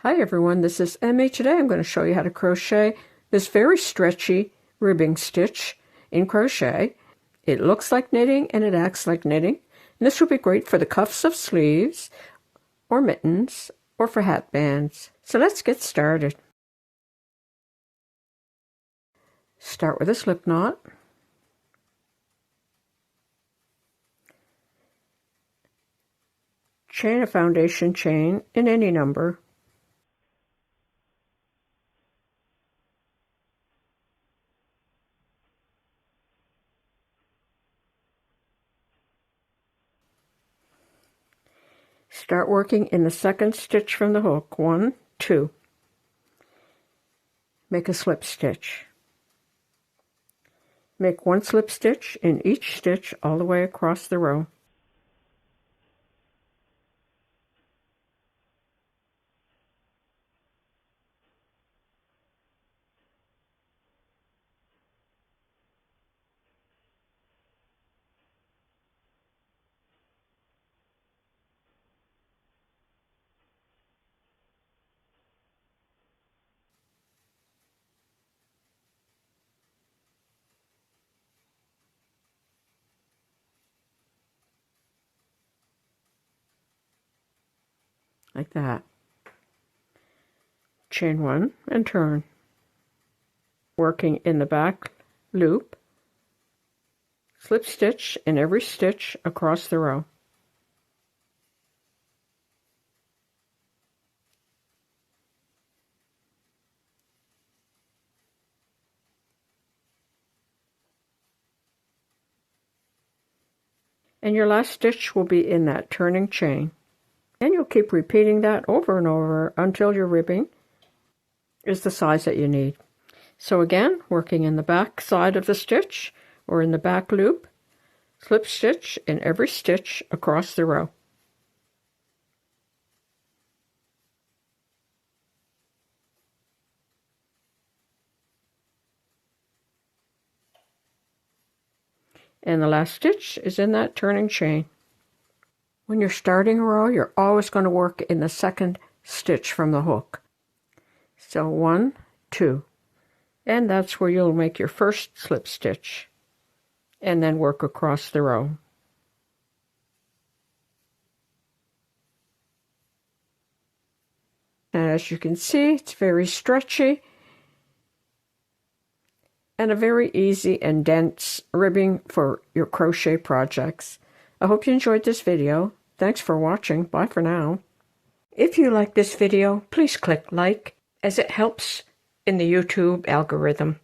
Hi everyone, this is Emmy. Today I'm going to show you how to crochet this very stretchy ribbing stitch in crochet. It looks like knitting and it acts like knitting. And this will be great for the cuffs of sleeves or mittens or for hat bands. So let's get started. Start with a slip knot. Chain a foundation chain in any number. Start working in the second stitch from the hook. 1, 2. Make a slip stitch. Make one slip stitch in each stitch all the way across the row. Like that. Chain 1 and turn. Working in the back loop, slip stitch in every stitch across the row. And your last stitch will be in that turning chain. And you'll keep repeating that over and over until your ribbing is the size that you need. So again, working in the back side of the stitch or in the back loop, slip stitch in every stitch across the row. And the last stitch is in that turning chain. When you're starting a row, you're always going to work in the second stitch from the hook. So 1, 2, and that's where you'll make your first slip stitch, and then work across the row. And as you can see, it's very stretchy and a very easy and dense ribbing for your crochet projects. I hope you enjoyed this video. Thanks for watching. Bye for now. If you like this video, please click like, as it helps in the YouTube algorithm.